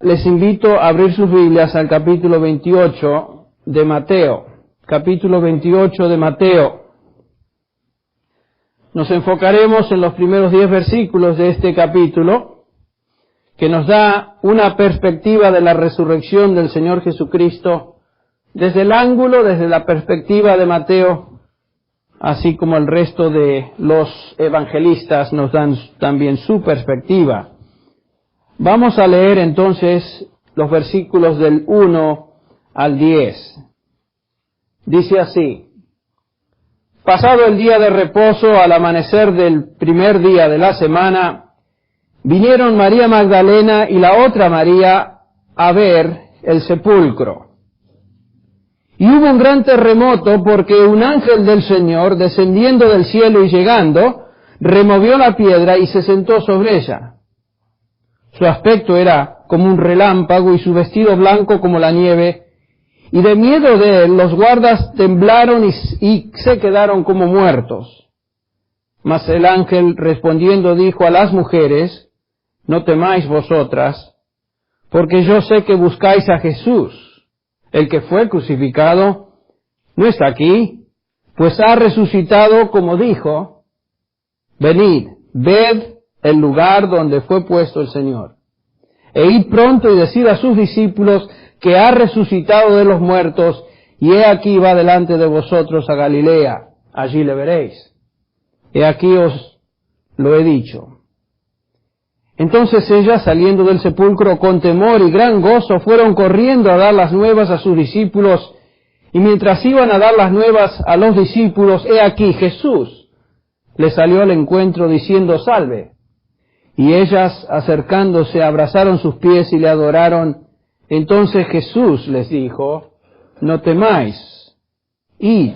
les invito a abrir sus Biblias al capítulo 28 de Mateo. Capítulo 28 de Mateo. Nos enfocaremos en los primeros 10 versículos de este capítulo, que nos da una perspectiva de la resurrección del Señor Jesucristo desde la perspectiva de Mateo, así como el resto de los evangelistas nos dan también su perspectiva. Vamos a leer entonces los versículos del 1 al 10. Dice así: Pasado el día de reposo, al amanecer del primer día de la semana, vinieron María Magdalena y la otra María a ver el sepulcro. Y hubo un gran terremoto, porque un ángel del Señor, descendiendo del cielo y llegando, removió la piedra y se sentó sobre ella. Su aspecto era como un relámpago y su vestido blanco como la nieve, y de miedo de él los guardas temblaron y se quedaron como muertos. Mas el ángel respondiendo dijo a las mujeres: No temáis vosotras, porque yo sé que buscáis a Jesús, el que fue crucificado. No está aquí, pues ha resucitado como dijo. Venid, ved el lugar donde fue puesto el Señor. E id pronto y decid a sus discípulos que ha resucitado de los muertos, y he aquí va delante de vosotros a Galilea, allí le veréis. He aquí os lo he dicho. Entonces ellas, saliendo del sepulcro con temor y gran gozo, fueron corriendo a dar las nuevas a sus discípulos, y mientras iban a dar las nuevas a los discípulos, he aquí Jesús les salió al encuentro diciendo: Salve. Y ellas, acercándose, abrazaron sus pies y le adoraron. Entonces Jesús les dijo: No temáis, id,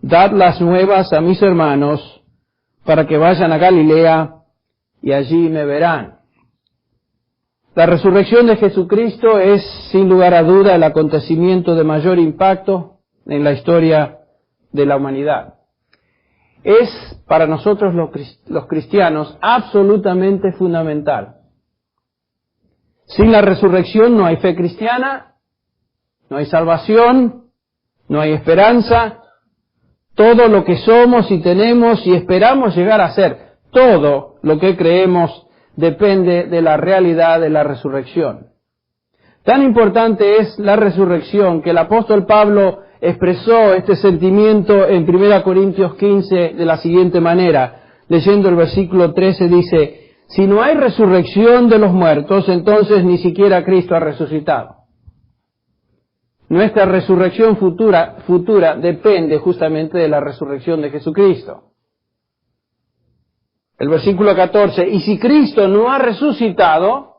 dad las nuevas a mis hermanos, para que vayan a Galilea, y allí me verán. La resurrección de Jesucristo es, sin lugar a duda, el acontecimiento de mayor impacto en la historia de la humanidad. Es para nosotros los cristianos absolutamente fundamental. Sin la resurrección no hay fe cristiana, no hay salvación, no hay esperanza. Todo lo que somos y tenemos y esperamos llegar a ser, todo lo que creemos, depende de la realidad de la resurrección. Tan importante es la resurrección que el apóstol Pablo expresó este sentimiento en 1 Corintios 15 de la siguiente manera. Leyendo el versículo 13 dice: Si no hay resurrección de los muertos, entonces ni siquiera Cristo ha resucitado. Nuestra resurrección futura depende justamente de la resurrección de Jesucristo. El versículo 14: Y si Cristo no ha resucitado,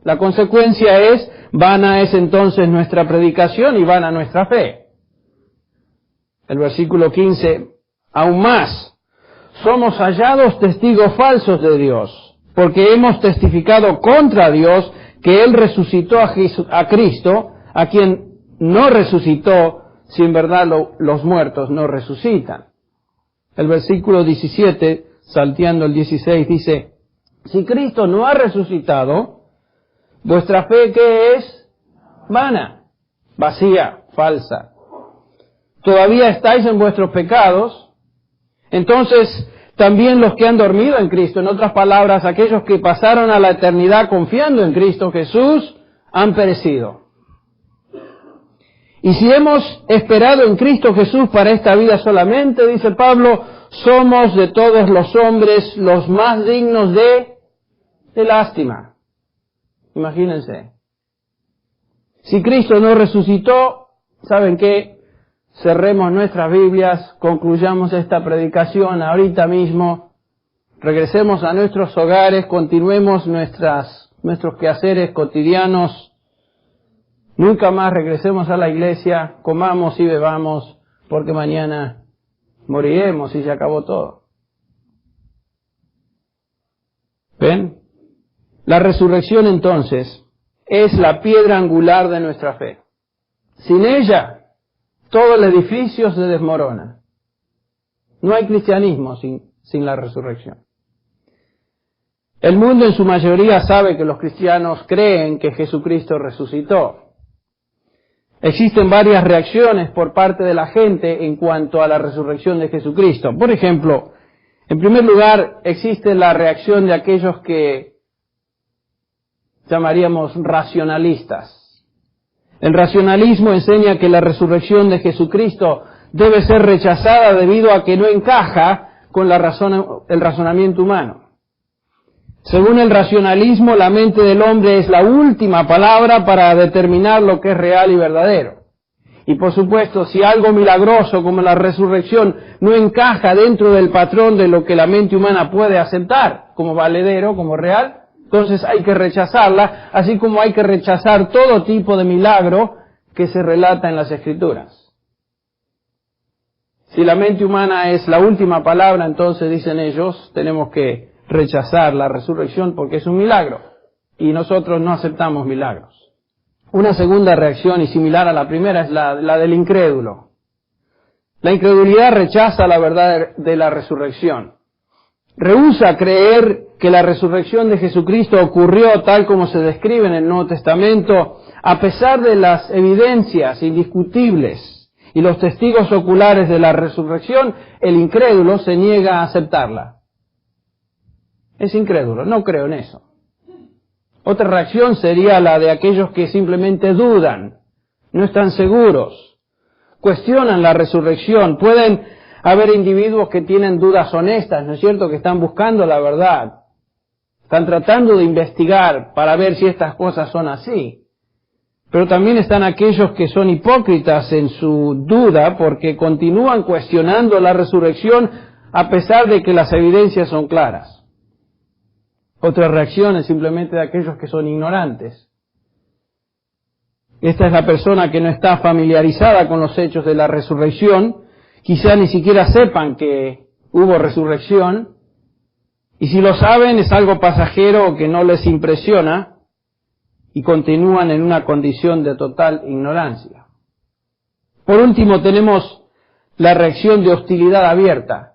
la consecuencia es: vana es entonces nuestra predicación y vana nuestra fe. El versículo 15: Aún más, somos hallados testigos falsos de Dios, porque hemos testificado contra Dios que Él resucitó a Cristo, a quien no resucitó, si en verdad los muertos no resucitan. El versículo 17, salteando el 16, dice: Si Cristo no ha resucitado, vuestra fe, ¿qué es? Vana, vacía, falsa. Todavía estáis en vuestros pecados. Entonces, también los que han dormido en Cristo, en otras palabras, aquellos que pasaron a la eternidad confiando en Cristo Jesús, han perecido. Y si hemos esperado en Cristo Jesús para esta vida solamente, dice Pablo, somos de todos los hombres los más dignos de lástima. Imagínense. Si Cristo no resucitó, ¿saben qué? Cerremos nuestras Biblias, concluyamos esta predicación ahorita mismo, regresemos a nuestros hogares, continuemos nuestros quehaceres cotidianos, nunca más regresemos a la iglesia, comamos y bebamos, porque mañana moriremos y se acabó todo. ¿Ven? La resurrección entonces es la piedra angular de nuestra fe. Sin ella, todo el edificio se desmorona. No hay cristianismo sin la resurrección. El mundo en su mayoría sabe que los cristianos creen que Jesucristo resucitó. Existen varias reacciones por parte de la gente en cuanto a la resurrección de Jesucristo. Por ejemplo, en primer lugar, existe la reacción de aquellos que llamaríamos racionalistas. El racionalismo enseña que la resurrección de Jesucristo debe ser rechazada debido a que no encaja con el razonamiento humano. Según el racionalismo, la mente del hombre es la última palabra para determinar lo que es real y verdadero. Y por supuesto, si algo milagroso como la resurrección no encaja dentro del patrón de lo que la mente humana puede aceptar como valedero, como real, entonces hay que rechazarla, así como hay que rechazar todo tipo de milagro que se relata en las Escrituras. Si la mente humana es la última palabra, entonces, dicen ellos, tenemos que rechazar la resurrección porque es un milagro y nosotros no aceptamos milagros. Una segunda reacción y similar a la primera es la del incrédulo. La incredulidad rechaza la verdad de la resurrección. Rehúsa creer que la resurrección de Jesucristo ocurrió tal como se describe en el Nuevo Testamento, a pesar de las evidencias indiscutibles y los testigos oculares de la resurrección. El incrédulo se niega a aceptarla. Es incrédulo, no creo en eso. Otra reacción sería la de aquellos que simplemente dudan, no están seguros, cuestionan la resurrección. Pueden haber individuos que tienen dudas honestas, ¿no es cierto?, que están buscando la verdad, están tratando de investigar para ver si estas cosas son así. Pero también están aquellos que son hipócritas en su duda porque continúan cuestionando la resurrección a pesar de que las evidencias son claras. Otra reacción es simplemente de aquellos que son ignorantes. Esta es la persona que no está familiarizada con los hechos de la resurrección, quizá ni siquiera sepan que hubo resurrección, y si lo saben es algo pasajero que no les impresiona, y continúan en una condición de total ignorancia. Por último, tenemos la reacción de hostilidad abierta.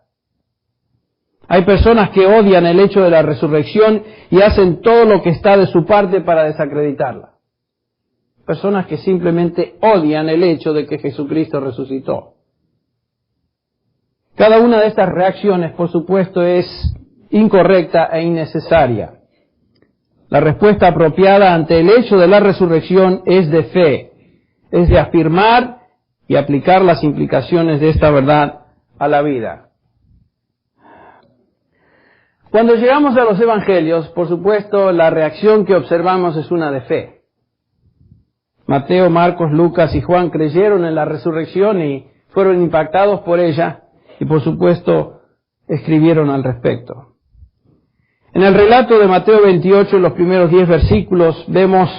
Hay personas que odian el hecho de la resurrección y hacen todo lo que está de su parte para desacreditarla. Personas que simplemente odian el hecho de que Jesucristo resucitó. Cada una de estas reacciones, por supuesto, es incorrecta e innecesaria. La respuesta apropiada ante el hecho de la resurrección es de fe, es de afirmar y aplicar las implicaciones de esta verdad a la vida. Cuando llegamos a los Evangelios, por supuesto, la reacción que observamos es una de fe. Mateo, Marcos, Lucas y Juan creyeron en la resurrección y fueron impactados por ella y, por supuesto, escribieron al respecto. En el relato de Mateo 28, en los primeros 10 versículos, vemos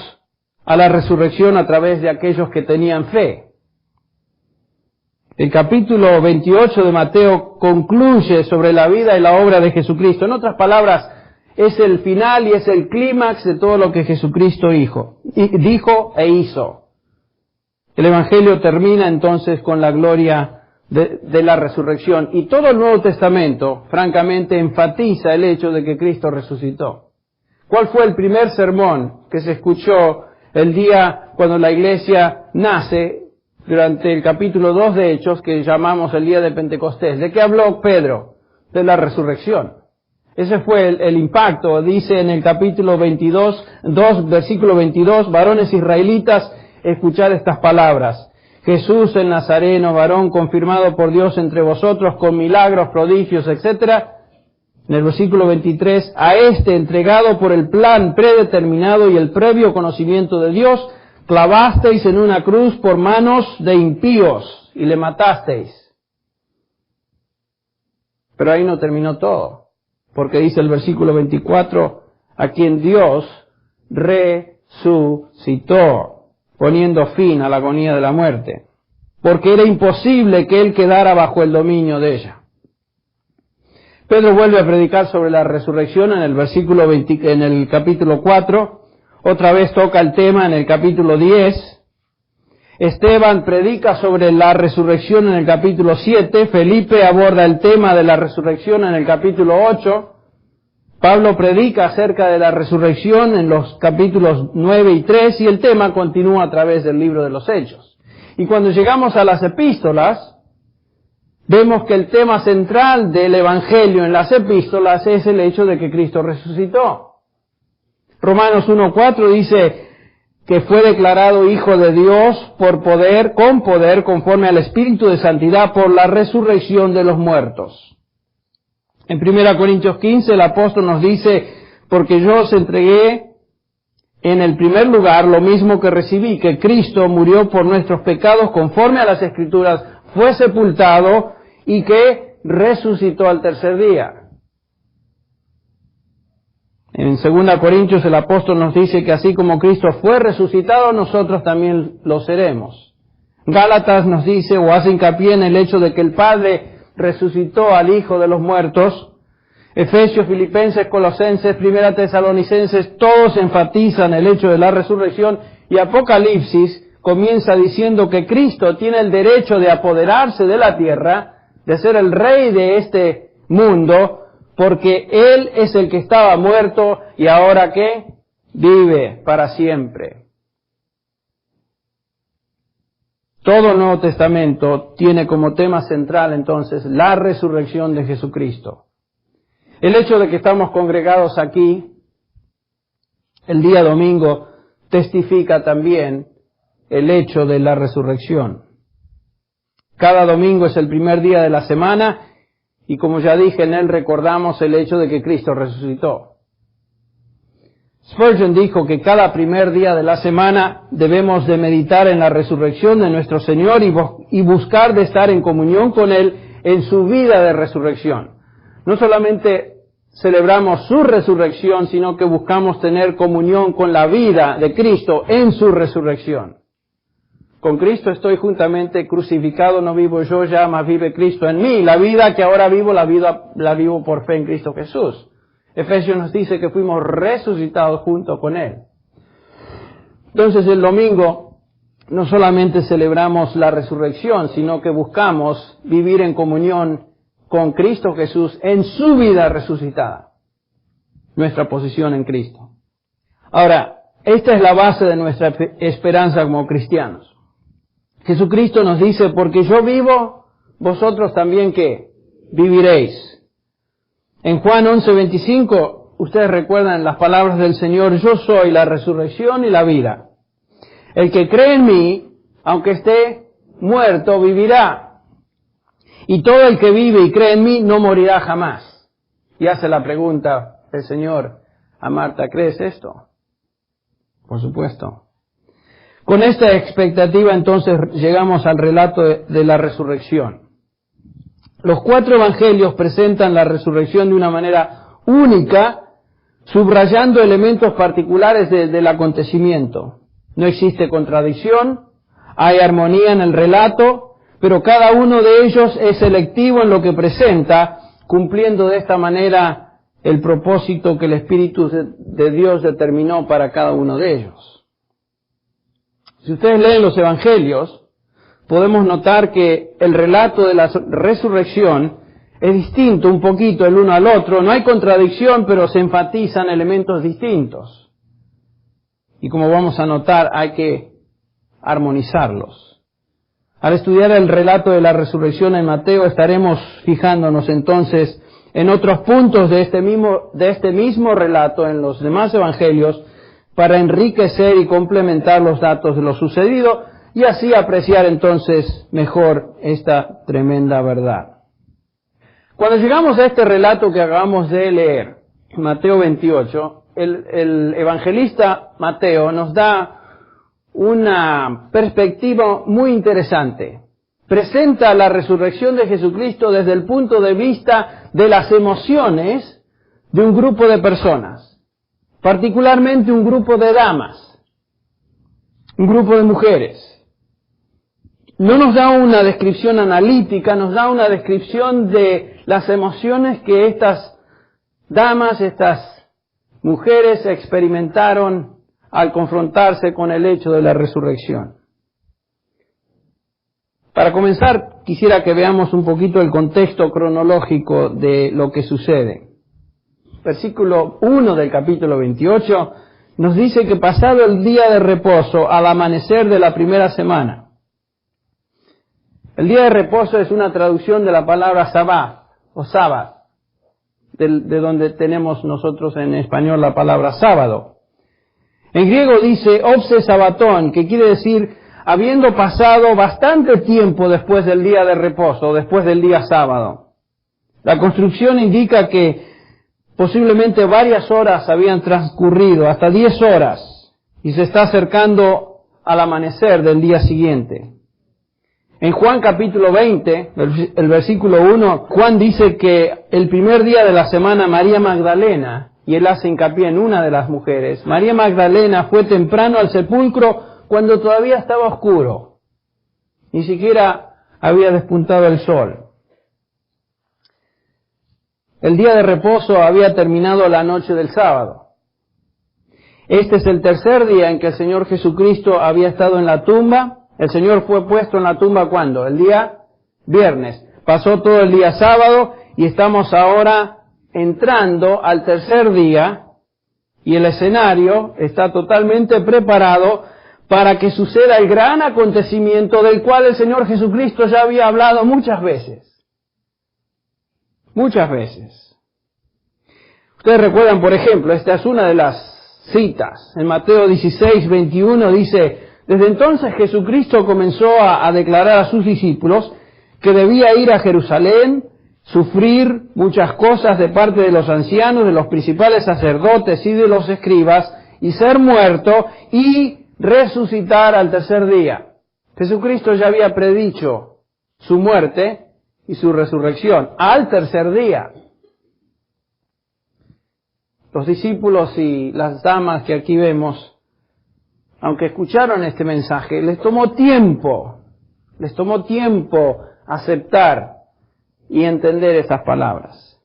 a la resurrección a través de aquellos que tenían fe. El capítulo 28 de Mateo concluye sobre la vida y la obra de Jesucristo. En otras palabras, es el final y es el clímax de todo lo que Jesucristo dijo e hizo. El Evangelio termina entonces con la gloria de la resurrección. Y todo el Nuevo Testamento, francamente, enfatiza el hecho de que Cristo resucitó. ¿Cuál fue el primer sermón que se escuchó el día cuando la iglesia nace? Durante el capítulo 2 de Hechos, que llamamos el día de Pentecostés. ¿De qué habló Pedro? De la resurrección. Ese fue el impacto. Dice en el capítulo 2, versículo 22, varones israelitas, escuchad estas palabras. Jesús el Nazareno, varón confirmado por Dios entre vosotros con milagros, prodigios, etc. En el versículo 23, a este entregado por el plan predeterminado y el previo conocimiento de Dios, clavasteis en una cruz por manos de impíos y le matasteis. Pero ahí no terminó todo, porque dice el versículo 24, a quien Dios resucitó, poniendo fin a la agonía de la muerte, porque era imposible que él quedara bajo el dominio de ella. Pedro vuelve a predicar sobre la resurrección en el capítulo 4, otra vez toca el tema en el capítulo 10. Esteban predica sobre la resurrección en el capítulo 7. Felipe aborda el tema de la resurrección en el capítulo 8. Pablo predica acerca de la resurrección en los capítulos 9 y 3 y el tema continúa a través del libro de los Hechos. Y cuando llegamos a las epístolas, vemos que el tema central del Evangelio en las epístolas es el hecho de que Cristo resucitó. Romanos 1:4 dice que fue declarado Hijo de Dios con poder, conforme al Espíritu de Santidad, por la resurrección de los muertos. En 1 Corintios 15 el apóstol nos dice, porque yo os entregué en el primer lugar lo mismo que recibí, que Cristo murió por nuestros pecados conforme a las Escrituras, fue sepultado y que resucitó al tercer día. En 2 Corintios el apóstol nos dice que así como Cristo fue resucitado, nosotros también lo seremos. Gálatas nos dice o hace hincapié en el hecho de que el Padre resucitó al Hijo de los muertos. Efesios, Filipenses, Colosenses, Primera Tesalonicenses, todos enfatizan el hecho de la resurrección, y Apocalipsis comienza diciendo que Cristo tiene el derecho de apoderarse de la tierra, de ser el rey de este mundo, porque Él es el que estaba muerto y ahora ¿qué? Vive para siempre. Todo el Nuevo Testamento tiene como tema central entonces la resurrección de Jesucristo. El hecho de que estamos congregados aquí el día domingo testifica también el hecho de la resurrección. Cada domingo es el primer día de la semana y como ya dije, en él recordamos el hecho de que Cristo resucitó. Spurgeon dijo que cada primer día de la semana debemos de meditar en la resurrección de nuestro Señor y buscar de estar en comunión con Él en su vida de resurrección. No solamente celebramos su resurrección, sino que buscamos tener comunión con la vida de Cristo en su resurrección. Con Cristo estoy juntamente crucificado, no vivo yo ya, mas vive Cristo en mí. La vida que ahora vivo, la vivo por fe en Cristo Jesús. Efesios nos dice que fuimos resucitados junto con Él. Entonces el domingo no solamente celebramos la resurrección, sino que buscamos vivir en comunión con Cristo Jesús en su vida resucitada. Nuestra posición en Cristo. Ahora, esta es la base de nuestra esperanza como cristianos. Jesucristo nos dice, porque yo vivo, vosotros también ¿qué? Viviréis. En Juan 11:25, ustedes recuerdan las palabras del Señor, yo soy la resurrección y la vida. El que cree en mí, aunque esté muerto, vivirá. Y todo el que vive y cree en mí no morirá jamás. Y hace la pregunta el Señor a Marta, ¿crees esto? Por supuesto. Con esta expectativa entonces llegamos al relato de la resurrección. Los 4 evangelios presentan la resurrección de una manera única, subrayando elementos particulares del acontecimiento. No existe contradicción, hay armonía en el relato, pero cada uno de ellos es selectivo en lo que presenta, cumpliendo de esta manera el propósito que el Espíritu de Dios determinó para cada uno de ellos. Si ustedes leen los evangelios, podemos notar que el relato de la resurrección es distinto un poquito el uno al otro. No hay contradicción, pero se enfatizan elementos distintos. Y como vamos a notar, hay que armonizarlos. Al estudiar el relato de la resurrección en Mateo, estaremos fijándonos entonces en otros puntos de este mismo relato en los demás evangelios para enriquecer y complementar los datos de lo sucedido y así apreciar entonces mejor esta tremenda verdad. Cuando llegamos a este relato que acabamos de leer, Mateo 28, el evangelista Mateo nos da una perspectiva muy interesante. Presenta la resurrección de Jesucristo desde el punto de vista de las emociones de un grupo de personas, particularmente un grupo de damas, un grupo de mujeres. No nos da una descripción analítica, nos da una descripción de las emociones que estas damas, estas mujeres experimentaron al confrontarse con el hecho de la resurrección. Para comenzar, quisiera que veamos un poquito el contexto cronológico de lo que sucede. versículo 1 del capítulo 28, nos dice que pasado el día de reposo, al amanecer de la primera semana. El día de reposo es una traducción de la palabra sabbat, o sábado, de donde tenemos nosotros en español la palabra sábado. En griego dice opse sabatón, que quiere decir habiendo pasado bastante tiempo después del día de reposo, después del día sábado. La construcción indica que posiblemente varias horas habían transcurrido, hasta 10 horas, y se está acercando al amanecer del día siguiente. En Juan capítulo 20, el versículo 1, Juan dice que el primer día de la semana María Magdalena, y él hace hincapié en una de las mujeres, María Magdalena fue temprano al sepulcro cuando todavía estaba oscuro. Ni siquiera había despuntado el sol. El día de reposo había terminado la noche del sábado. Este es el tercer día en que el Señor Jesucristo había estado en la tumba. El Señor fue puesto en la tumba ¿cuándo? El día viernes. Pasó todo el día sábado y estamos ahora entrando al tercer día y el escenario está totalmente preparado para que suceda el gran acontecimiento del cual el Señor Jesucristo ya había hablado muchas veces. Muchas veces. Ustedes recuerdan, por ejemplo, esta es una de las citas. En Mateo 16, 21 dice: desde entonces Jesucristo comenzó a declarar a sus discípulos que debía ir a Jerusalén, sufrir muchas cosas de parte de los ancianos, de los principales sacerdotes y de los escribas, y ser muerto y resucitar al tercer día. Jesucristo ya había predicho su muerte y su resurrección al tercer día. Los discípulos y las damas que aquí vemos, aunque escucharon este mensaje, les tomó tiempo aceptar y entender estas palabras.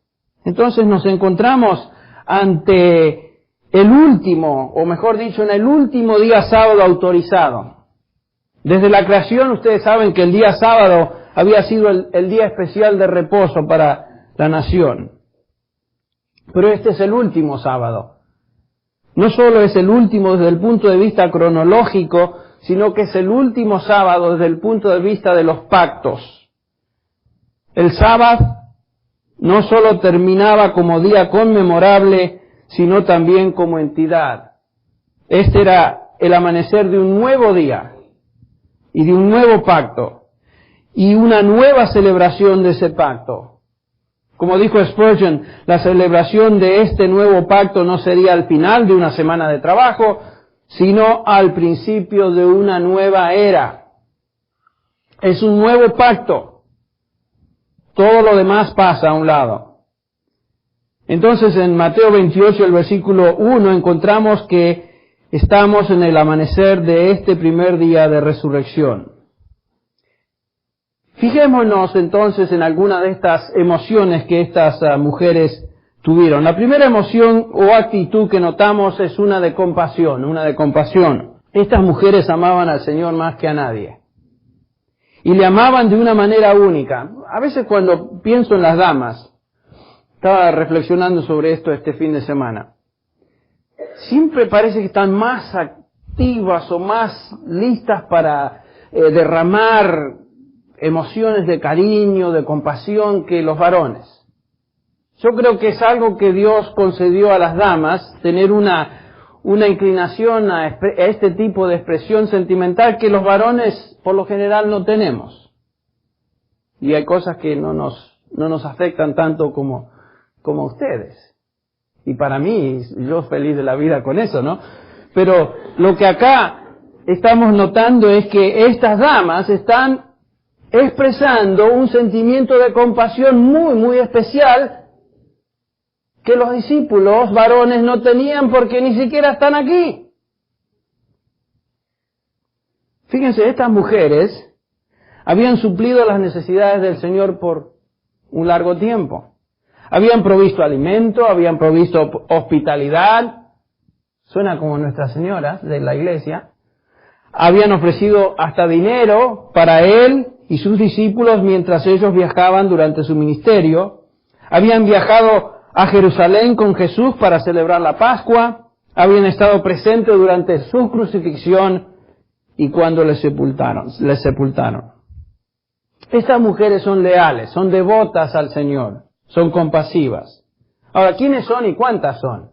Entonces nos encontramos ante el último, o mejor dicho, en el último día sábado autorizado. Desde la creación ustedes saben que el día sábado había sido el día especial de reposo para la nación. Pero este es el último sábado. No solo es el último desde el punto de vista cronológico, sino que es el último sábado desde el punto de vista de los pactos. El sábado no solo terminaba como día conmemorable, sino también como entidad. Este era el amanecer de un nuevo día y de un nuevo pacto y una nueva celebración de ese pacto. Como dijo Spurgeon, la celebración de este nuevo pacto no sería al final de una semana de trabajo, sino al principio de una nueva era. Es un nuevo pacto. Todo lo demás pasa a un lado. Entonces en Mateo 28, el versículo 1, encontramos que estamos en el amanecer de este primer día de resurrección. Fijémonos entonces en alguna de estas emociones que estas mujeres tuvieron. La primera emoción o actitud que notamos es una de compasión. Estas mujeres amaban al Señor más que a nadie. Y le amaban de una manera única. A veces cuando pienso en las damas, estaba reflexionando sobre esto este fin de semana, siempre parece que están más activas o más listas para derramar emociones de cariño, de compasión que los varones. Yo creo que es algo que Dios concedió a las damas, tener una inclinación a este tipo de expresión sentimental que los varones por lo general no tenemos. Y hay cosas que no nos afectan tanto como ustedes. Y para mí, yo feliz de la vida con eso, ¿no? Pero lo que acá estamos notando es que estas damas están expresando un sentimiento de compasión muy, muy especial que los discípulos varones no tenían porque ni siquiera están aquí. Fíjense, estas mujeres habían suplido las necesidades del Señor por un largo tiempo. Habían provisto alimento, habían provisto hospitalidad, suena como Nuestras Señoras de la iglesia. Habían ofrecido hasta dinero para Él y sus discípulos mientras ellos viajaban durante su ministerio. Habían viajado a Jerusalén con Jesús para celebrar la Pascua, habían estado presentes durante su crucifixión y cuando le sepultaron. Estas mujeres son leales, son devotas al Señor, son compasivas. Ahora, ¿quiénes son y cuántas son?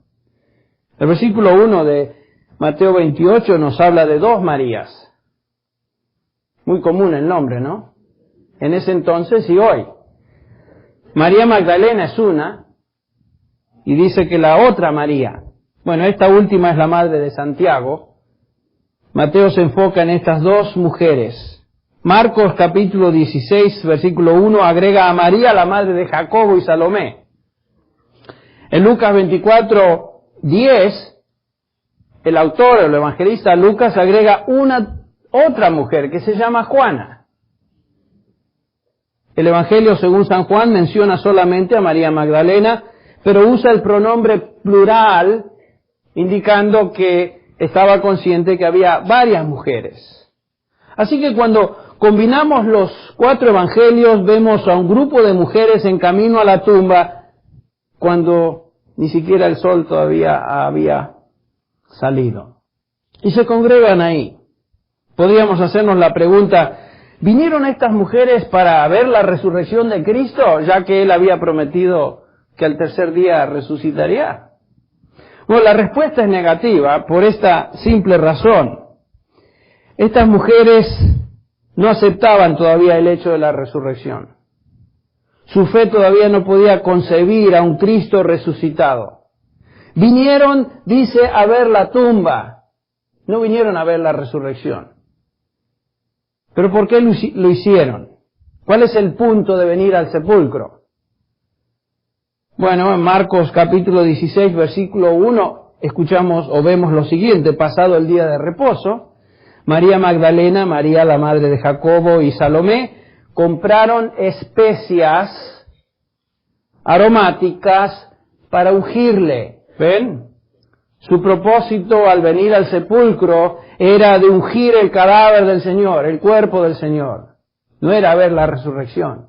El versículo 1 de Mateo 28 nos habla de dos Marías. Muy común el nombre, ¿no? En ese entonces y hoy. María Magdalena es una, y dice que la otra María, bueno, esta última es la madre de Santiago. Mateo se enfoca en estas dos mujeres. Marcos capítulo 16, versículo 1, agrega a María, la madre de Jacobo y Salomé. En Lucas 24, 10, el autor, el evangelista Lucas, agrega otra mujer que se llama Juana. El Evangelio según San Juan menciona solamente a María Magdalena, pero usa el pronombre plural, indicando que estaba consciente que había varias mujeres. Así que cuando combinamos los 4 evangelios, vemos a un grupo de mujeres en camino a la tumba, cuando ni siquiera el sol todavía había salido. Y se congregan ahí. Podríamos hacernos la pregunta, ¿vinieron estas mujeres para ver la resurrección de Cristo, ya que Él había prometido que al tercer día resucitaría? Bueno, la respuesta es negativa por esta simple razón. Estas mujeres no aceptaban todavía el hecho de la resurrección. Su fe todavía no podía concebir a un Cristo resucitado. Vinieron, dice, a ver la tumba. No vinieron a ver la resurrección. ¿Pero por qué lo hicieron? ¿Cuál es el punto de venir al sepulcro? Bueno, en Marcos capítulo 16, versículo 1, escuchamos o vemos lo siguiente. Pasado el día de reposo, María Magdalena, María la madre de Jacobo y Salomé compraron especias aromáticas para ungirle. ¿Ven? Su propósito al venir al sepulcro era de ungir el cadáver del Señor, el cuerpo del Señor. No era ver la resurrección.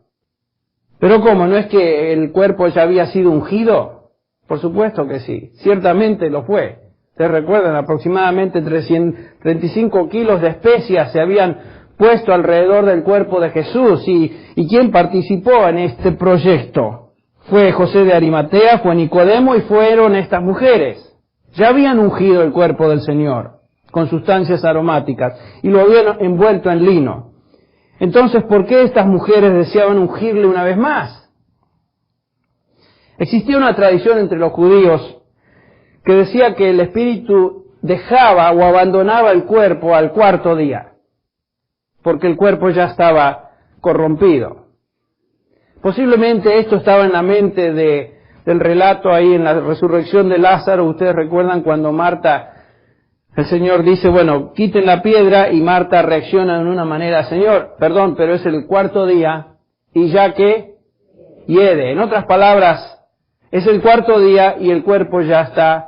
Pero ¿cómo? ¿No es que el cuerpo ya había sido ungido? Por supuesto que sí. Ciertamente lo fue. Ustedes recuerdan, aproximadamente 335 kilos de especias se habían puesto alrededor del cuerpo de Jesús. ¿Y quién participó en este proyecto? Fue José de Arimatea, fue Nicodemo y fueron estas mujeres. Ya habían ungido el cuerpo del Señor con sustancias aromáticas y lo habían envuelto en lino. Entonces, ¿por qué estas mujeres deseaban ungirle una vez más? Existía una tradición entre los judíos que decía que el espíritu dejaba o abandonaba el cuerpo al 4º día, porque el cuerpo ya estaba corrompido. Posiblemente esto estaba en la mente del relato ahí en la resurrección de Lázaro. Ustedes recuerdan cuando Marta, el Señor dice, bueno, quiten la piedra, y Marta reacciona de una manera, Señor, perdón, pero es el 4º día, y ya que hiede. En otras palabras, es el 4º día y el cuerpo ya está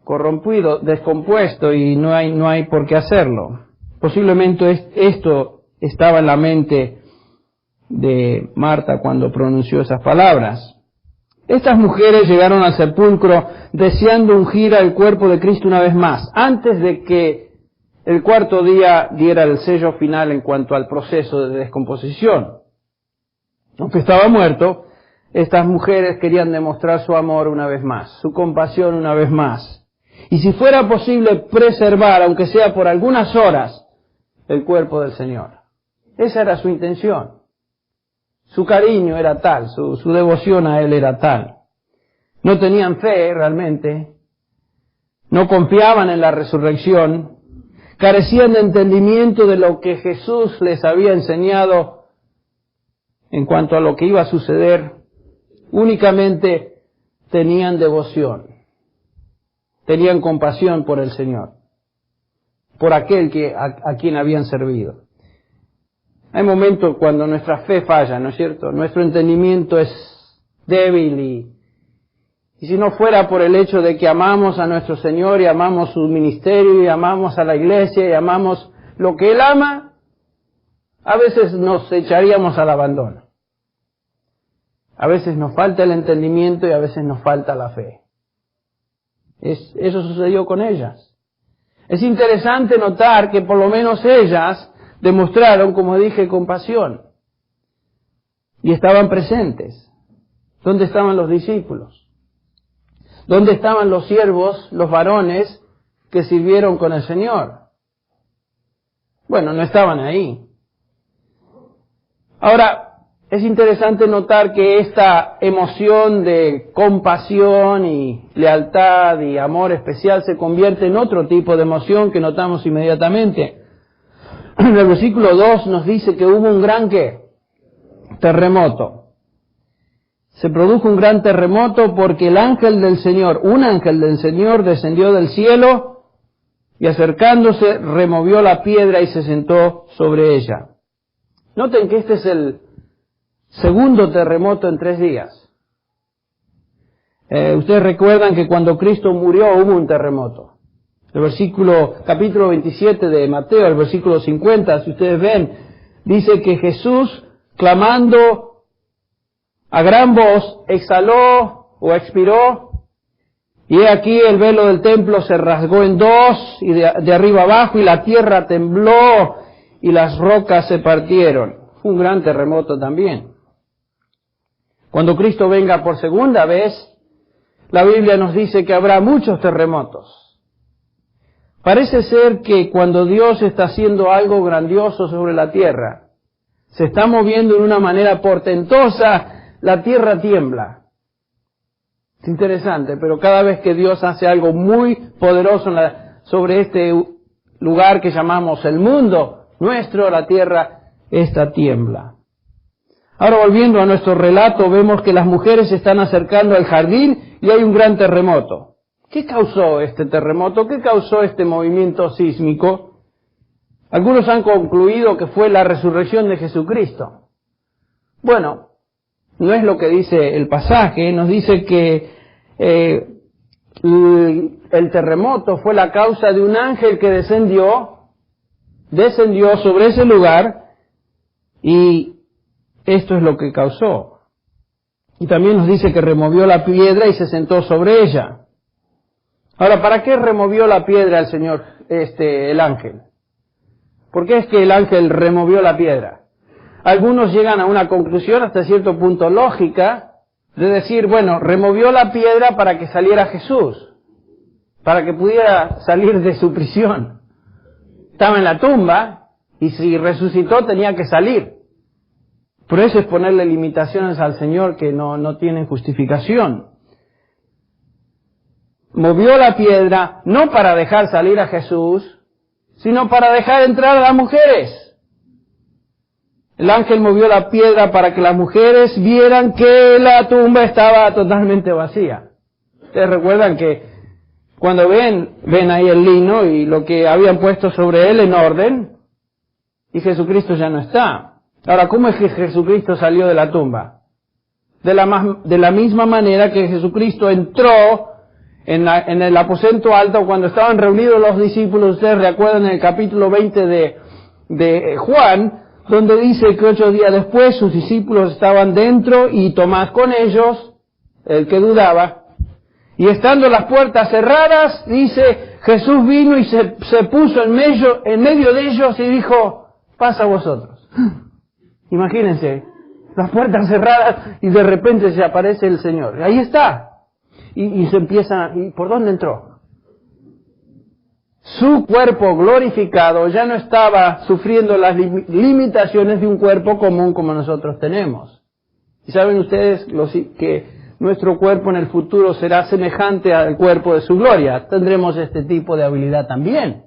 corrompido, descompuesto, y no hay por qué hacerlo. Posiblemente esto estaba en la mente de Marta cuando pronunció esas palabras. Estas mujeres llegaron al sepulcro deseando ungir al cuerpo de Cristo una vez más, antes de que el 4º día diera el sello final en cuanto al proceso de descomposición. Aunque estaba muerto, estas mujeres querían demostrar su amor una vez más, su compasión una vez más. Y si fuera posible preservar, aunque sea por algunas horas, el cuerpo del Señor. Esa era su intención. Su cariño era tal, su devoción a Él era tal. No tenían fe realmente, no confiaban en la resurrección, carecían de entendimiento de lo que Jesús les había enseñado en cuanto a lo que iba a suceder. Únicamente tenían devoción, tenían compasión por el Señor, por aquel a quien habían servido. Hay momentos cuando nuestra fe falla, ¿no es cierto? Nuestro entendimiento es débil y si no fuera por el hecho de que amamos a nuestro Señor y amamos su ministerio y amamos a la iglesia y amamos lo que Él ama, a veces nos echaríamos al abandono. A veces nos falta el entendimiento y a veces nos falta la fe. Eso sucedió con ellas. Es interesante notar que por lo menos ellas demostraron, como dije, compasión. Y estaban presentes. ¿Dónde estaban los discípulos? ¿Dónde estaban los siervos, los varones que sirvieron con el Señor? Bueno, no estaban ahí. Ahora, es interesante notar que esta emoción de compasión y lealtad y amor especial se convierte en otro tipo de emoción que notamos inmediatamente. En el versículo 2 nos dice que hubo un gran ¿qué? Terremoto. Se produjo un gran terremoto porque un ángel del Señor descendió del cielo y acercándose removió la piedra y se sentó sobre ella. Noten que este es el segundo terremoto en 3 días. Ustedes recuerdan que cuando Cristo murió hubo un terremoto. El capítulo 27 de Mateo, el versículo 50, si ustedes ven, dice que Jesús, clamando a gran voz, exhaló o expiró, y he aquí el velo del templo se rasgó en 2, y de arriba abajo, y la tierra tembló, y las rocas se partieron. Fue un gran terremoto también. Cuando Cristo venga por segunda vez, la Biblia nos dice que habrá muchos terremotos. Parece ser que cuando Dios está haciendo algo grandioso sobre la tierra, se está moviendo de una manera portentosa, la tierra tiembla. Es interesante, pero cada vez que Dios hace algo muy poderoso sobre este lugar que llamamos el mundo nuestro, la tierra, esta tiembla. Ahora, volviendo a nuestro relato, vemos que las mujeres se están acercando al jardín y hay un gran terremoto. ¿Qué causó este terremoto? ¿Qué causó este movimiento sísmico? Algunos han concluido que fue la resurrección de Jesucristo. Bueno, no es lo que dice el pasaje, nos dice que el terremoto fue la causa de un ángel que descendió sobre ese lugar y esto es lo que causó. Y también nos dice que removió la piedra y se sentó sobre ella. Ahora, ¿para qué removió la piedra el ángel? ¿Por qué es que el ángel removió la piedra? Algunos llegan a una conclusión hasta cierto punto lógica de decir, bueno, removió la piedra para que saliera Jesús, para que pudiera salir de su prisión. Estaba en la tumba y si resucitó tenía que salir. Por eso es ponerle limitaciones al Señor que no tienen justificación. Movió la piedra no para dejar salir a Jesús, sino para dejar entrar a las mujeres. El ángel movió la piedra para que las mujeres vieran que la tumba estaba totalmente vacía. Ustedes recuerdan que cuando ven ahí el lino y lo que habían puesto sobre él en orden, y Jesucristo ya no está. Ahora, ¿cómo es que Jesucristo salió de la tumba? De la misma manera que Jesucristo entró en el aposento alto cuando estaban reunidos los discípulos. Ustedes recuerdan en el capítulo 20 de Juan, donde dice que 8 días después sus discípulos estaban dentro y Tomás con ellos, el que dudaba, y estando las puertas cerradas, dice, Jesús vino y se puso en medio de ellos y dijo, pasa a vosotros. Imagínense, las puertas cerradas y de repente se aparece el Señor. Ahí está. Y se empieza, ¿y por dónde entró? Su cuerpo glorificado ya no estaba sufriendo las limitaciones de un cuerpo común como nosotros tenemos. Y saben ustedes que nuestro cuerpo en el futuro será semejante al cuerpo de su gloria. Tendremos este tipo de habilidad también.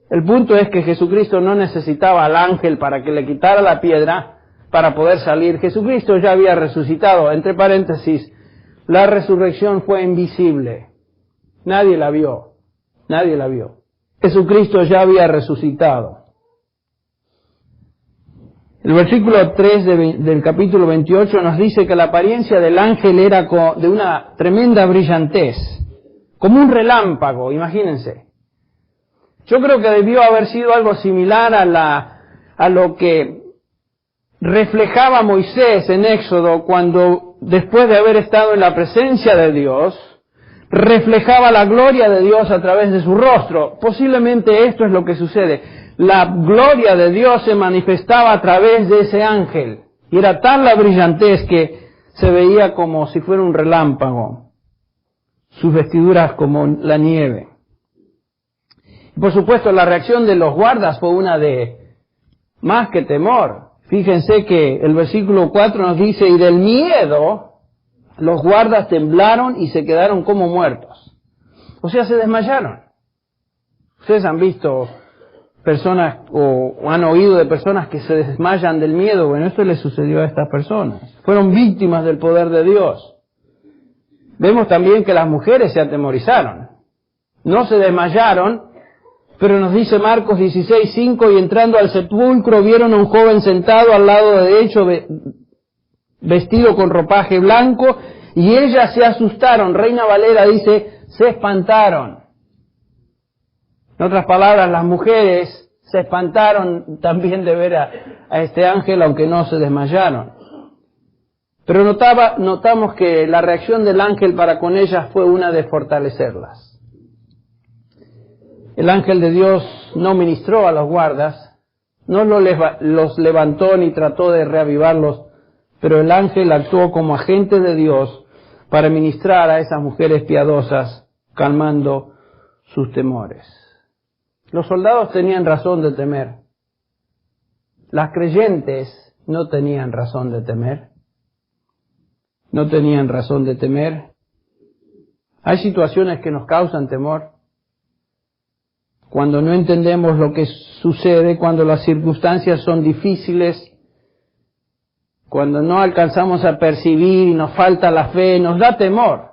El punto es que Jesucristo no necesitaba al ángel para que le quitara la piedra para poder salir. Jesucristo ya había resucitado. Entre paréntesis, la resurrección fue invisible. Nadie la vio. Nadie la vio. Jesucristo ya había resucitado. El versículo 3 del capítulo 28 nos dice que la apariencia del ángel era de una tremenda brillantez, como un relámpago, imagínense. Yo creo que debió haber sido algo similar a lo que reflejaba a Moisés en Éxodo cuando, después de haber estado en la presencia de Dios, reflejaba la gloria de Dios a través de su rostro. Posiblemente esto es lo que sucede. La gloria de Dios se manifestaba a través de ese ángel. Y era tal la brillantez que se veía como si fuera un relámpago. Sus vestiduras como la nieve. Y por supuesto, la reacción de los guardas fue una de más que temor. Fíjense que el versículo 4 nos dice, y del miedo los guardas temblaron y se quedaron como muertos. O sea, se desmayaron. Ustedes han visto personas o han oído de personas que se desmayan del miedo. Bueno, esto le sucedió a estas personas. Fueron víctimas del poder de Dios. Vemos también que las mujeres se atemorizaron. No se desmayaron, pero nos dice Marcos 16:5, y entrando al sepulcro vieron a un joven sentado al lado derecho, vestido con ropaje blanco, y ellas se asustaron. Reina Valera dice, se espantaron. En otras palabras, las mujeres se espantaron también de ver a este ángel, aunque no se desmayaron. Pero notamos que la reacción del ángel para con ellas fue una de fortalecerlas. El ángel de Dios no ministró a los guardas, no los levantó ni trató de reavivarlos, pero el ángel actuó como agente de Dios para ministrar a esas mujeres piadosas, calmando sus temores. Los soldados tenían razón de temer. Las creyentes no tenían razón de temer. No tenían razón de temer. Hay situaciones que nos causan temor. Cuando no entendemos lo que sucede, cuando las circunstancias son difíciles, cuando no alcanzamos a percibir y nos falta la fe, nos da temor.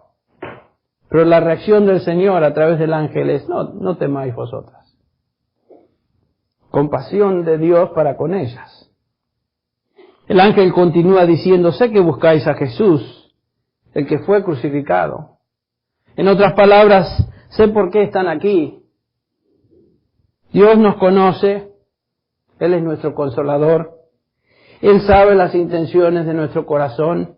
Pero la reacción del Señor a través del ángel es, no temáis vosotras. Compasión de Dios para con ellas. El ángel continúa diciendo, sé que buscáis a Jesús, el que fue crucificado. En otras palabras, sé por qué están aquí. Dios nos conoce, Él es nuestro consolador, Él sabe las intenciones de nuestro corazón.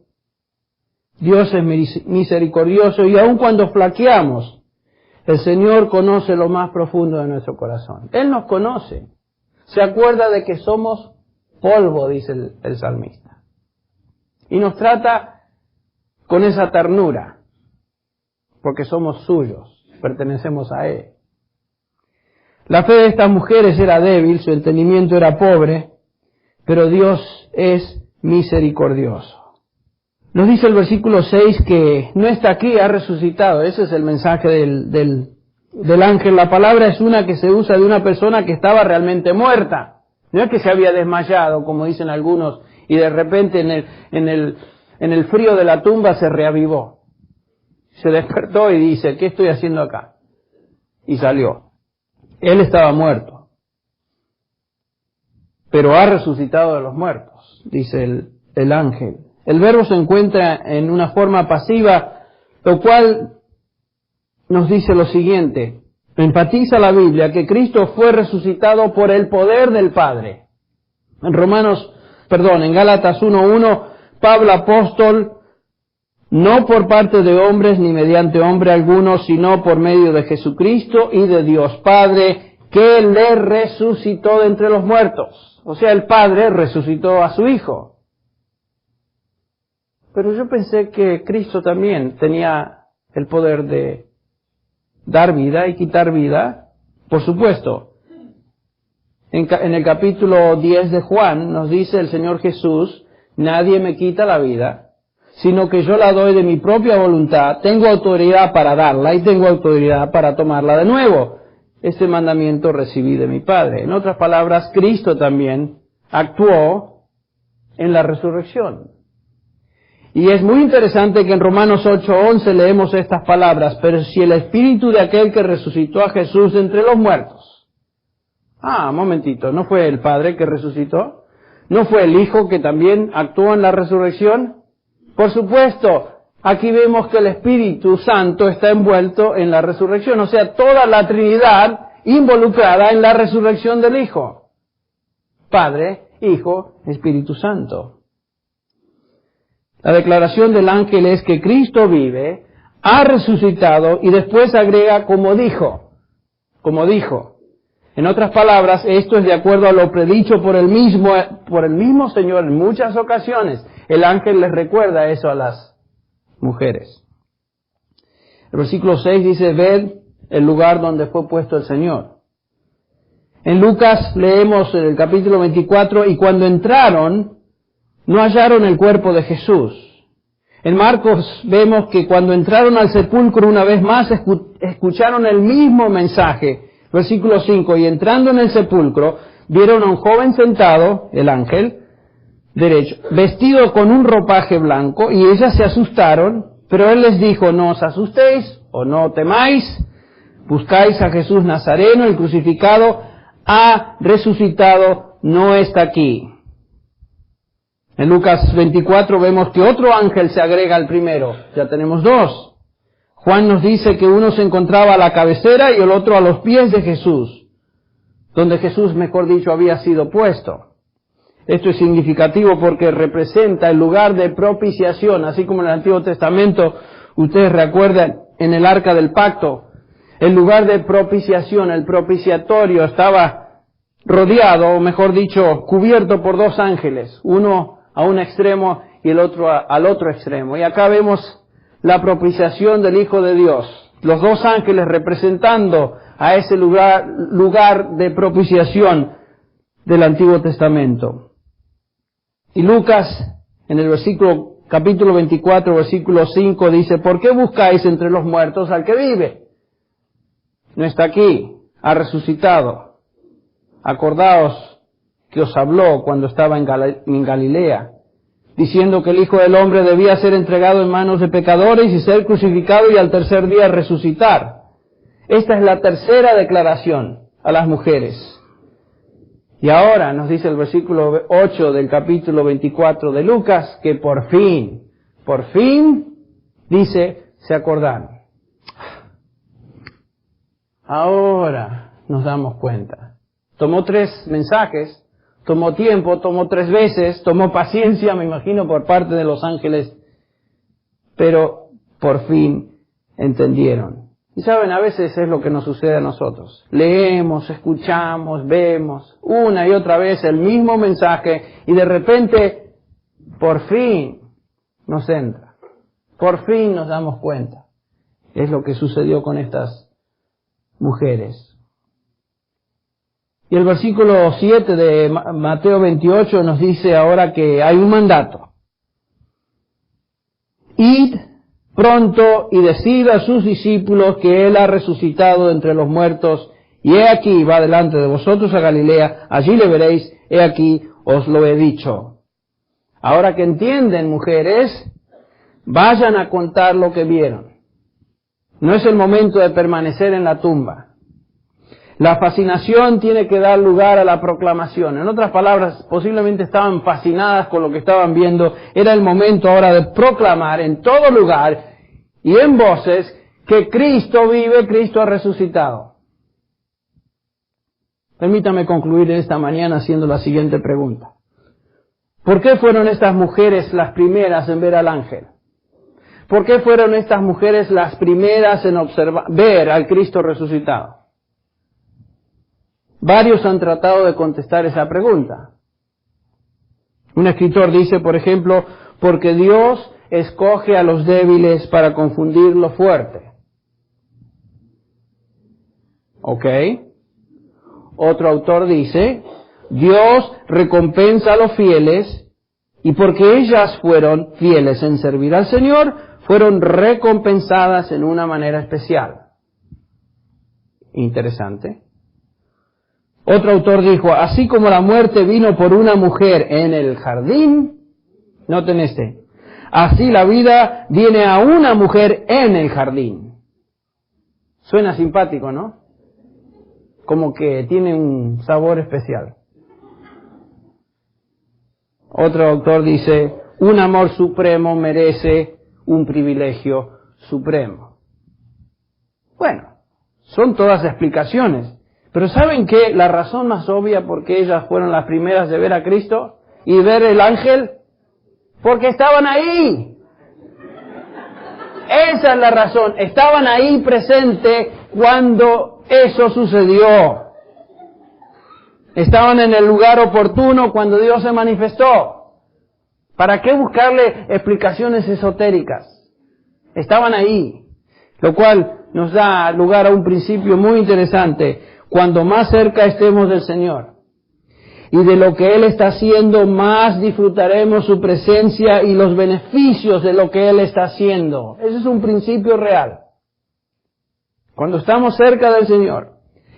Dios es misericordioso y aun cuando flaqueamos, el Señor conoce lo más profundo de nuestro corazón. Él nos conoce, se acuerda de que somos polvo, dice el salmista, y nos trata con esa ternura, porque somos suyos, pertenecemos a Él. La fe de estas mujeres era débil, su entendimiento era pobre, pero Dios es misericordioso. Nos dice el versículo 6 que no está aquí, ha resucitado. Ese es el mensaje del ángel. La palabra es una que se usa de una persona que estaba realmente muerta. No es que se había desmayado, como dicen algunos, y de repente en el frío de la tumba se reavivó. Se despertó y dice, ¿qué estoy haciendo acá? Y salió. Él estaba muerto, pero ha resucitado de los muertos, dice el ángel. El verbo se encuentra en una forma pasiva, lo cual nos dice lo siguiente. Enfatiza la Biblia que Cristo fue resucitado por el poder del Padre. En Gálatas 1:1, Pablo apóstol, no por parte de hombres ni mediante hombre alguno, sino por medio de Jesucristo y de Dios Padre, que le resucitó de entre los muertos. O sea, el Padre resucitó a su Hijo. Pero yo pensé que Cristo también tenía el poder de dar vida y quitar vida. Por supuesto, en el capítulo 10 de Juan nos dice el Señor Jesús, nadie me quita la vida, sino que yo la doy de mi propia voluntad, tengo autoridad para darla y tengo autoridad para tomarla de nuevo. Este mandamiento recibí de mi Padre. En otras palabras, Cristo también actuó en la resurrección. Y es muy interesante que en Romanos 8:11 leemos estas palabras, pero si el Espíritu de aquel que resucitó a Jesús entre los muertos. Un momentito, ¿no fue el Padre que resucitó? ¿No fue el Hijo que también actuó en la resurrección? Por supuesto, aquí vemos que el Espíritu Santo está envuelto en la resurrección, o sea, toda la Trinidad involucrada en la resurrección del Hijo. Padre, Hijo, Espíritu Santo. La declaración del ángel es que Cristo vive, ha resucitado y después agrega como dijo. En otras palabras, esto es de acuerdo a lo predicho por el mismo Señor en muchas ocasiones. El ángel les recuerda eso a las mujeres. El versículo 6 dice, ved el lugar donde fue puesto el Señor. En Lucas leemos en el capítulo 24, y cuando entraron, no hallaron el cuerpo de Jesús. En Marcos vemos que cuando entraron al sepulcro una vez más, escucharon el mismo mensaje. Versículo 5, y entrando en el sepulcro, vieron a un joven sentado, el ángel, derecho, vestido con un ropaje blanco, y ellas se asustaron, pero él les dijo, no os asustéis, o no temáis, buscáis a Jesús Nazareno, el crucificado, ha resucitado, no está aquí. En Lucas 24 vemos que otro ángel se agrega al primero, ya tenemos dos. Juan nos dice que uno se encontraba a la cabecera y el otro a los pies de Jesús, donde Jesús, mejor dicho, había sido puesto. Esto es significativo porque representa el lugar de propiciación, así como en el Antiguo Testamento, ustedes recuerdan, en el Arca del Pacto, el lugar de propiciación, el propiciatorio, estaba rodeado, o mejor dicho, cubierto por dos ángeles, uno a un extremo y el otro al otro extremo. Y acá vemos la propiciación del Hijo de Dios, los dos ángeles representando a ese lugar de propiciación del Antiguo Testamento. Y Lucas, en el capítulo 24, versículo 5, dice, ¿por qué buscáis entre los muertos al que vive? No está aquí, ha resucitado. Acordaos que os habló cuando estaba en Galilea, diciendo que el Hijo del Hombre debía ser entregado en manos de pecadores y ser crucificado y al tercer día resucitar. Esta es la tercera declaración a las mujeres. Y ahora nos dice el versículo 8 del capítulo 24 de Lucas, que por fin, dice, se acordaron. Ahora nos damos cuenta. Tomó 3 mensajes, tomó tiempo, tomó 3 veces, tomó paciencia, me imagino, por parte de los ángeles, pero por fin entendieron. Y saben, a veces es lo que nos sucede a nosotros. Leemos, escuchamos, vemos una y otra vez el mismo mensaje y de repente, por fin, nos entra. Por fin nos damos cuenta. Es lo que sucedió con estas mujeres. Y el versículo 7 de Mateo 28 nos dice ahora que hay un mandato. Id pronto y decid a sus discípulos que Él ha resucitado entre los muertos, y he aquí va delante de vosotros a Galilea, allí le veréis, he aquí os lo he dicho. Ahora que entienden, mujeres, vayan a contar lo que vieron. No es el momento de permanecer en la tumba. La fascinación tiene que dar lugar a la proclamación. En otras palabras, posiblemente estaban fascinadas con lo que estaban viendo. Era el momento ahora de proclamar en todo lugar y en voces que Cristo vive, Cristo ha resucitado. Permítame concluir esta mañana haciendo la siguiente pregunta. ¿Por qué fueron estas mujeres las primeras en ver al ángel? ¿Por qué fueron estas mujeres las primeras en ver al Cristo resucitado? Varios han tratado de contestar esa pregunta. Un escritor dice, por ejemplo, porque Dios escoge a los débiles para confundir lo fuerte. ¿Ok? Otro autor dice, Dios recompensa a los fieles y porque ellas fueron fieles en servir al Señor, fueron recompensadas en una manera especial. Interesante. Otro autor dijo, así como la muerte vino por una mujer en el jardín, noten así la vida viene a una mujer en el jardín. Suena simpático, ¿no? Como que tiene un sabor especial. Otro autor dice, un amor supremo merece un privilegio supremo. Bueno, son todas explicaciones. Pero ¿saben qué? La razón más obvia por qué ellas fueron las primeras de ver a Cristo y ver el ángel, porque estaban ahí. Esa es la razón. Estaban ahí presentes cuando eso sucedió. Estaban en el lugar oportuno cuando Dios se manifestó. ¿Para qué buscarle explicaciones esotéricas? Estaban ahí. Lo cual nos da lugar a un principio muy interesante. Cuando más cerca estemos del Señor y de lo que Él está haciendo, más disfrutaremos su presencia y los beneficios de lo que Él está haciendo. Ese es un principio real. Cuando estamos cerca del Señor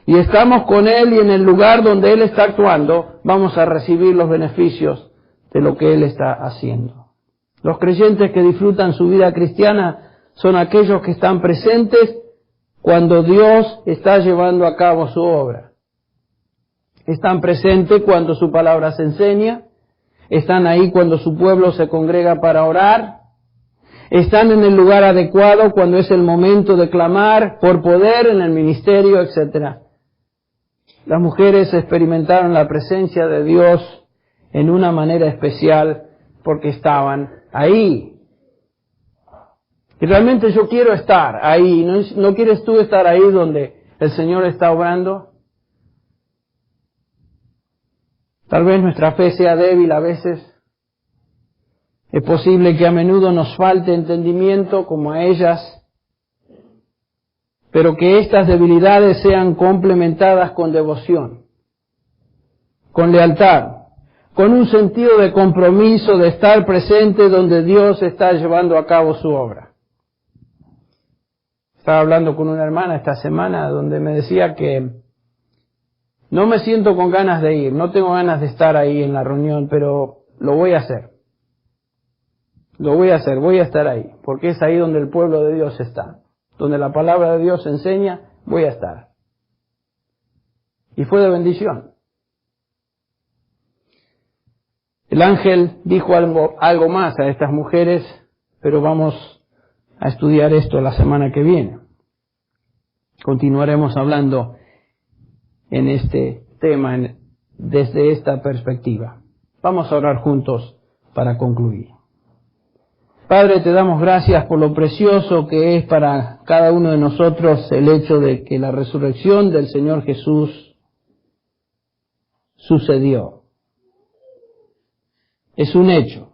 y estamos con Él y en el lugar donde Él está actuando, vamos a recibir los beneficios de lo que Él está haciendo. Los creyentes que disfrutan su vida cristiana son aquellos que están presentes cuando Dios está llevando a cabo su obra. Están presentes cuando su palabra se enseña, están ahí cuando su pueblo se congrega para orar, están en el lugar adecuado cuando es el momento de clamar por poder en el ministerio, etc. Las mujeres experimentaron la presencia de Dios en una manera especial porque estaban ahí. Y realmente yo quiero estar ahí. ¿No quieres tú estar ahí donde el Señor está obrando? Tal vez nuestra fe sea débil a veces. Es posible que a menudo nos falte entendimiento como a ellas, pero que estas debilidades sean complementadas con devoción, con lealtad, con un sentido de compromiso de estar presente donde Dios está llevando a cabo su obra. Estaba hablando con una hermana esta semana donde me decía que no me siento con ganas de ir, no tengo ganas de estar ahí en la reunión, pero lo voy a hacer. Lo voy a hacer, voy a estar ahí, porque es ahí donde el pueblo de Dios está. Donde la palabra de Dios enseña, voy a estar. Y fue de bendición. El ángel dijo algo más a estas mujeres, pero vamos a estudiar esto la semana que viene. Continuaremos hablando en este tema desde esta perspectiva. Vamos a orar juntos para concluir. Padre, te damos gracias por lo precioso que es para cada uno de nosotros el hecho de que la resurrección del Señor Jesús sucedió. Es un hecho.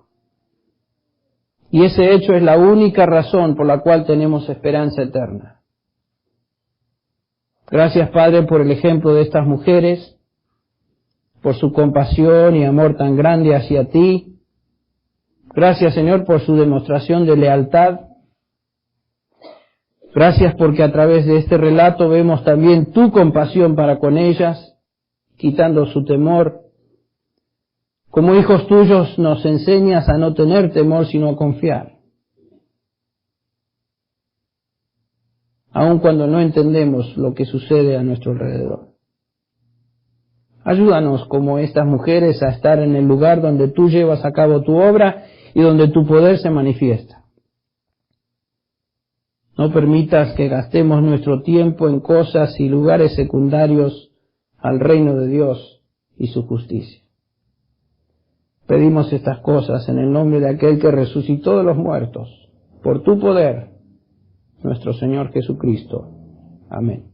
Y ese hecho es la única razón por la cual tenemos esperanza eterna. Gracias, Padre, por el ejemplo de estas mujeres, por su compasión y amor tan grande hacia ti. Gracias, Señor, por su demostración de lealtad. Gracias porque a través de este relato vemos también tu compasión para con ellas, quitando su temor. Como hijos tuyos nos enseñas a no tener temor, sino a confiar. Aun cuando no entendemos lo que sucede a nuestro alrededor. Ayúdanos como estas mujeres a estar en el lugar donde tú llevas a cabo tu obra y donde tu poder se manifiesta. No permitas que gastemos nuestro tiempo en cosas y lugares secundarios al reino de Dios y su justicia. Pedimos estas cosas en el nombre de aquel que resucitó de los muertos, por tu poder, nuestro Señor Jesucristo. Amén.